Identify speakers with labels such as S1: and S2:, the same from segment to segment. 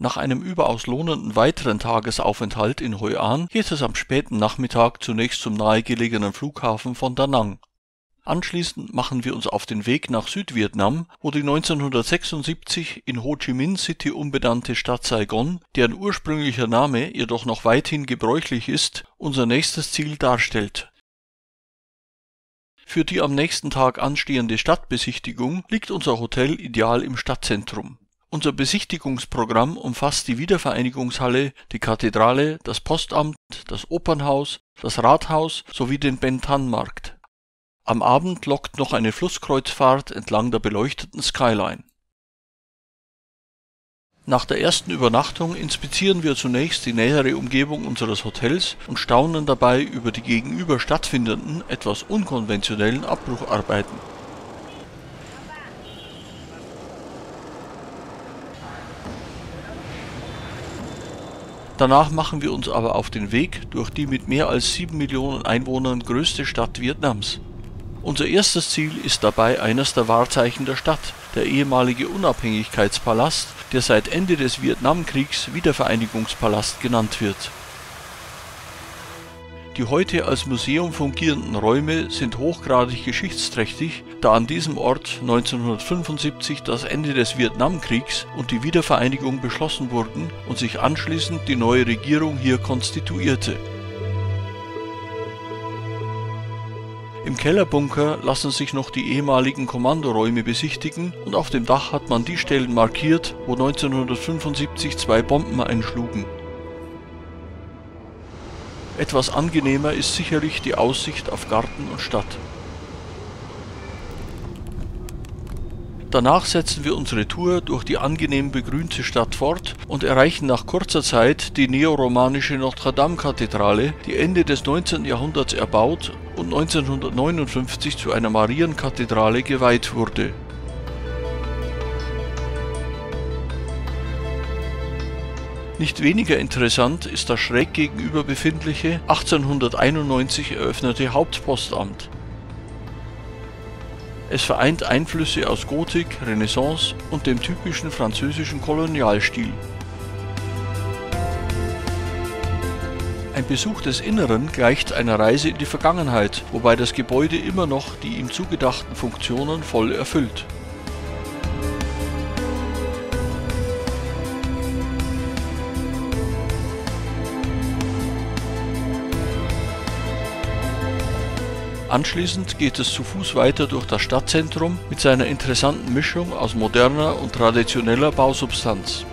S1: Nach einem überaus lohnenden weiteren Tagesaufenthalt in Hoi An geht es am späten Nachmittag zunächst zum nahegelegenen Flughafen von Da Nang. Anschließend machen wir uns auf den Weg nach Südvietnam, wo die 1976 in Ho Chi Minh City umbenannte Stadt Saigon, deren ursprünglicher Name jedoch noch weithin gebräuchlich ist, unser nächstes Ziel darstellt. Für die am nächsten Tag anstehende Stadtbesichtigung liegt unser Hotel ideal im Stadtzentrum. Unser Besichtigungsprogramm umfasst die Wiedervereinigungshalle, die Kathedrale, das Postamt, das Opernhaus, das Rathaus sowie den Ben Thanh Markt. Am Abend lockt noch eine Flusskreuzfahrt entlang der beleuchteten Skyline. Nach der ersten Übernachtung inspizieren wir zunächst die nähere Umgebung unseres Hotels und staunen dabei über die gegenüber stattfindenden, etwas unkonventionellen Abbrucharbeiten. Danach machen wir uns aber auf den Weg durch die mit mehr als 7 Millionen Einwohnern größte Stadt Vietnams. Unser erstes Ziel ist dabei eines der Wahrzeichen der Stadt, der ehemalige Unabhängigkeitspalast, der seit Ende des Vietnamkriegs Wiedervereinigungspalast genannt wird. Die heute als Museum fungierenden Räume sind hochgradig geschichtsträchtig, da an diesem Ort 1975 das Ende des Vietnamkriegs und die Wiedervereinigung beschlossen wurden und sich anschließend die neue Regierung hier konstituierte. Im Kellerbunker lassen sich noch die ehemaligen Kommandoräume besichtigen und auf dem Dach hat man die Stellen markiert, wo 1975 2 Bomben einschlugen. Etwas angenehmer ist sicherlich die Aussicht auf Garten und Stadt. Danach setzen wir unsere Tour durch die angenehm begrünte Stadt fort und erreichen nach kurzer Zeit die neoromanische Notre-Dame-Kathedrale, die Ende des 19. Jahrhunderts erbaut und 1959 zu einer Marienkathedrale geweiht wurde. Nicht weniger interessant ist das schräg gegenüber befindliche, 1891 eröffnete Hauptpostamt. Es vereint Einflüsse aus Gotik, Renaissance und dem typischen französischen Kolonialstil. Ein Besuch des Inneren gleicht einer Reise in die Vergangenheit, wobei das Gebäude immer noch die ihm zugedachten Funktionen voll erfüllt. Anschließend geht es zu Fuß weiter durch das Stadtzentrum mit seiner interessanten Mischung aus moderner und traditioneller Bausubstanz.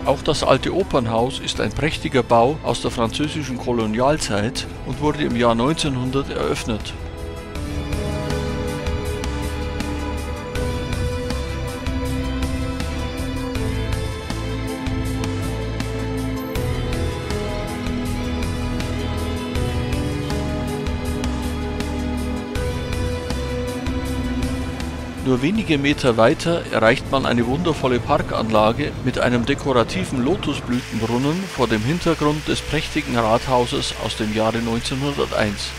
S1: Auch das alte Opernhaus ist ein prächtiger Bau aus der französischen Kolonialzeit und wurde im Jahr 1900 eröffnet. Nur wenige Meter weiter erreicht man eine wundervolle Parkanlage mit einem dekorativen Lotusblütenbrunnen vor dem Hintergrund des prächtigen Rathauses aus dem Jahre 1901.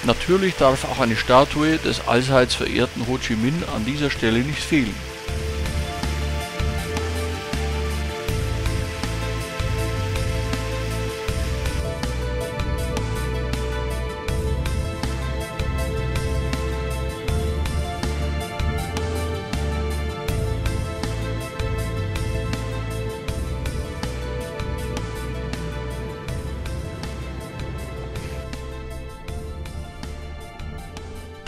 S1: Natürlich darf auch eine Statue des allseits verehrten Ho Chi Minh an dieser Stelle nicht fehlen.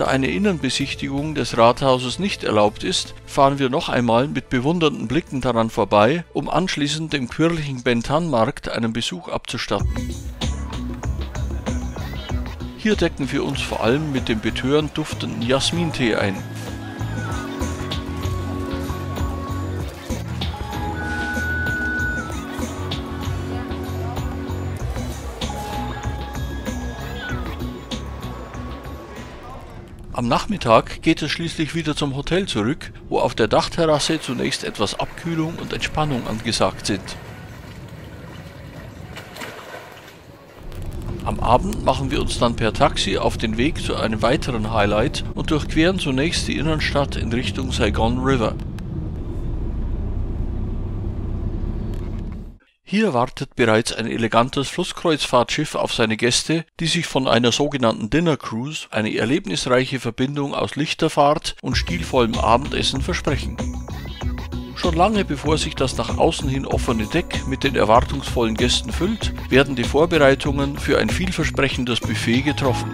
S1: Da eine Innenbesichtigung des Rathauses nicht erlaubt ist, fahren wir noch einmal mit bewundernden Blicken daran vorbei, um anschließend dem quirligen Ben Thanh Markt einen Besuch abzustatten. Hier decken wir uns vor allem mit dem betörend duftenden Jasmintee ein. Am Nachmittag geht es schließlich wieder zum Hotel zurück, wo auf der Dachterrasse zunächst etwas Abkühlung und Entspannung angesagt sind. Am Abend machen wir uns dann per Taxi auf den Weg zu einem weiteren Highlight und durchqueren zunächst die Innenstadt in Richtung Saigon River. Hier wartet bereits ein elegantes Flusskreuzfahrtschiff auf seine Gäste, die sich von einer sogenannten Dinner Cruise eine erlebnisreiche Verbindung aus Lichterfahrt und stilvollem Abendessen versprechen. Schon lange bevor sich das nach außen hin offene Deck mit den erwartungsvollen Gästen füllt, werden die Vorbereitungen für ein vielversprechendes Buffet getroffen.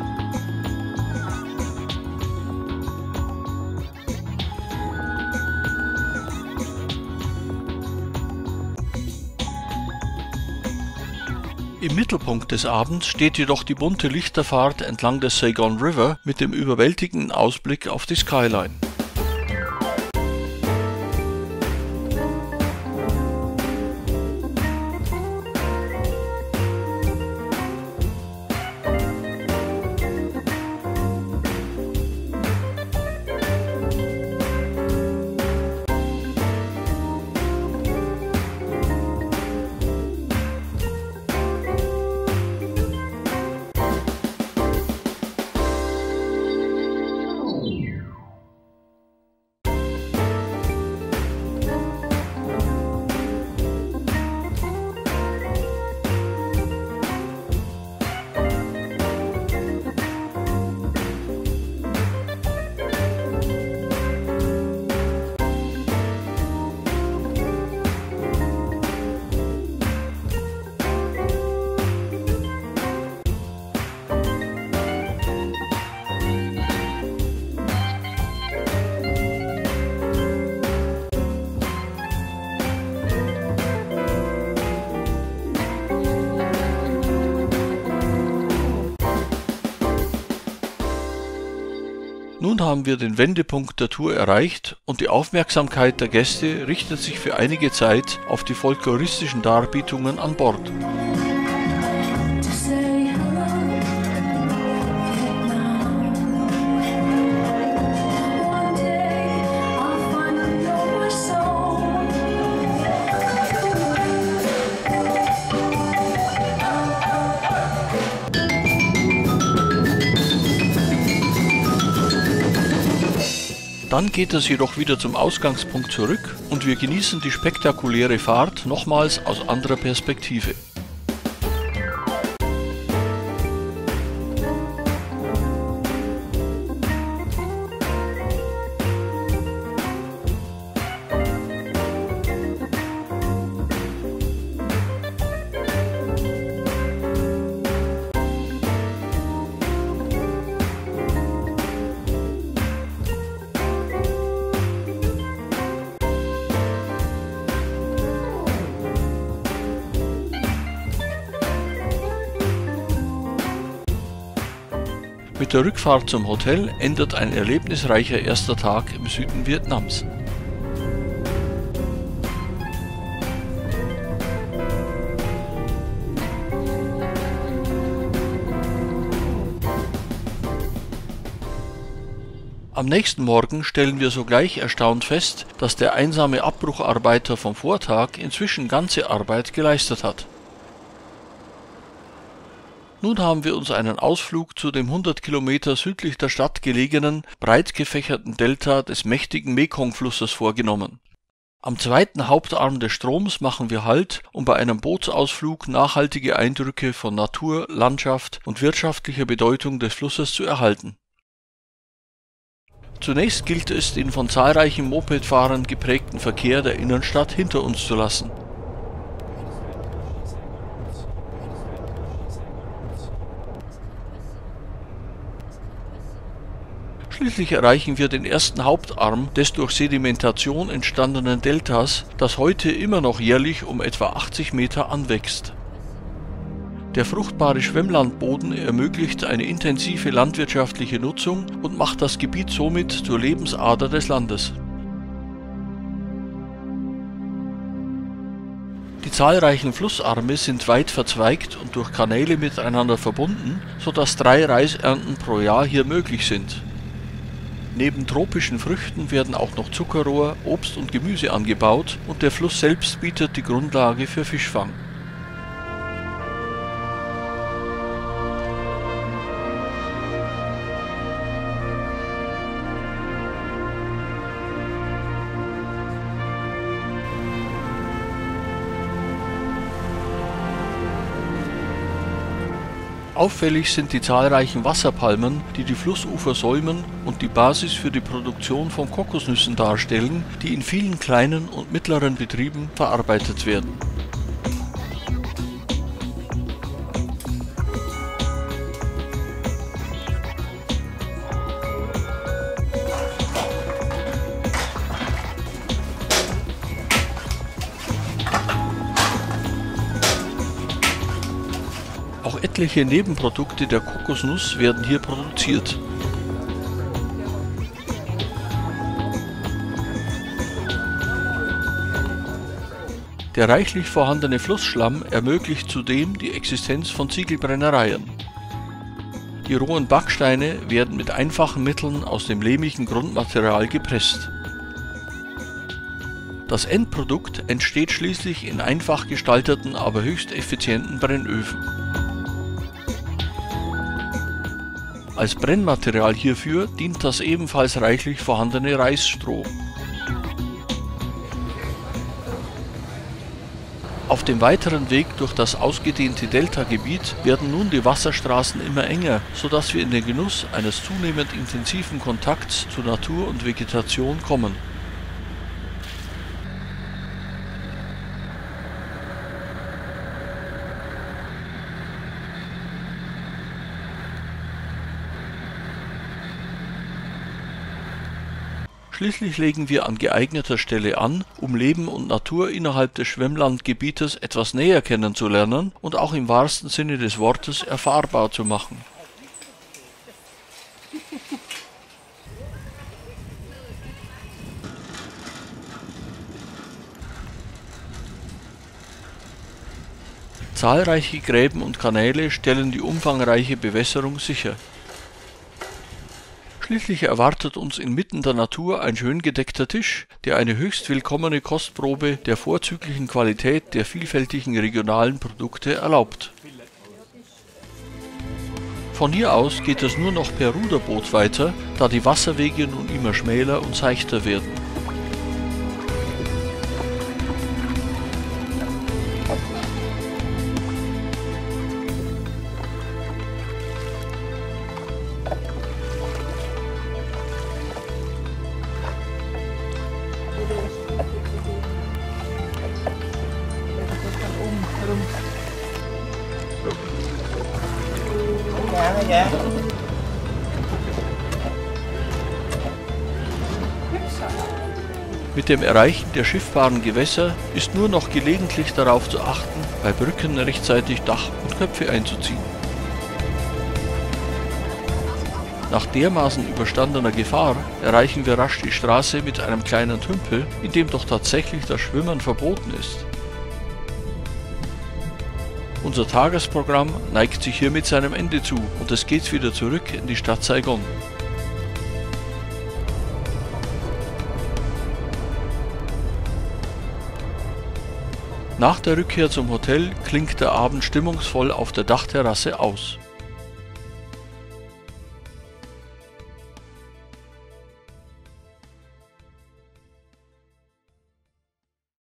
S1: Im Mittelpunkt des Abends steht jedoch die bunte Lichterfahrt entlang des Saigon River mit dem überwältigenden Ausblick auf die Skyline. Nun haben wir den Wendepunkt der Tour erreicht und die Aufmerksamkeit der Gäste richtet sich für einige Zeit auf die folkloristischen Darbietungen an Bord. Dann geht es jedoch wieder zum Ausgangspunkt zurück und wir genießen die spektakuläre Fahrt nochmals aus anderer Perspektive. Mit der Rückfahrt zum Hotel endet ein erlebnisreicher erster Tag im Süden Vietnams. Am nächsten Morgen stellen wir sogleich erstaunt fest, dass der einsame Abbrucharbeiter vom Vortag inzwischen ganze Arbeit geleistet hat. Nun haben wir uns einen Ausflug zu dem 100 Kilometer südlich der Stadt gelegenen, breit gefächerten Delta des mächtigen Mekong-Flusses vorgenommen. Am zweiten Hauptarm des Stroms machen wir Halt, um bei einem Bootsausflug nachhaltige Eindrücke von Natur, Landschaft und wirtschaftlicher Bedeutung des Flusses zu erhalten. Zunächst gilt es, den von zahlreichen Mopedfahrern geprägten Verkehr der Innenstadt hinter uns zu lassen. Schließlich erreichen wir den ersten Hauptarm des durch Sedimentation entstandenen Deltas, das heute immer noch jährlich um etwa 80 Meter anwächst. Der fruchtbare Schwemmlandboden ermöglicht eine intensive landwirtschaftliche Nutzung und macht das Gebiet somit zur Lebensader des Landes. Die zahlreichen Flussarme sind weit verzweigt und durch Kanäle miteinander verbunden, sodass 3 Reisernten pro Jahr hier möglich sind. Neben tropischen Früchten werden auch noch Zuckerrohr, Obst und Gemüse angebaut und der Fluss selbst bietet die Grundlage für Fischfang. Auffällig sind die zahlreichen Wasserpalmen, die die Flussufer säumen und die Basis für die Produktion von Kokosnüssen darstellen, die in vielen kleinen und mittleren Betrieben verarbeitet werden. Auch etliche Nebenprodukte der Kokosnuss werden hier produziert. Der reichlich vorhandene Flussschlamm ermöglicht zudem die Existenz von Ziegelbrennereien. Die rohen Backsteine werden mit einfachen Mitteln aus dem lehmigen Grundmaterial gepresst. Das Endprodukt entsteht schließlich in einfach gestalteten, aber höchst effizienten Brennöfen. Als Brennmaterial hierfür dient das ebenfalls reichlich vorhandene Reisstroh. Auf dem weiteren Weg durch das ausgedehnte Deltagebiet werden nun die Wasserstraßen immer enger, sodass wir in den Genuss eines zunehmend intensiven Kontakts zu Natur und Vegetation kommen. Schließlich legen wir an geeigneter Stelle an, um Leben und Natur innerhalb des Schwemmlandgebietes etwas näher kennenzulernen und auch im wahrsten Sinne des Wortes erfahrbar zu machen. Zahlreiche Gräben und Kanäle stellen die umfangreiche Bewässerung sicher. Schließlich erwartet uns inmitten der Natur ein schön gedeckter Tisch, der eine höchst willkommene Kostprobe der vorzüglichen Qualität der vielfältigen regionalen Produkte erlaubt. Von hier aus geht es nur noch per Ruderboot weiter, da die Wasserwege nun immer schmäler und seichter werden. Mit dem Erreichen der schiffbaren Gewässer ist nur noch gelegentlich darauf zu achten, bei Brücken rechtzeitig Dach und Köpfe einzuziehen. Nach dermaßen überstandener Gefahr erreichen wir rasch die Straße mit einem kleinen Tümpel, in dem doch tatsächlich das Schwimmen verboten ist. Unser Tagesprogramm neigt sich hiermit seinem Ende zu und es geht wieder zurück in die Stadt Saigon. Nach der Rückkehr zum Hotel klingt der Abend stimmungsvoll auf der Dachterrasse aus.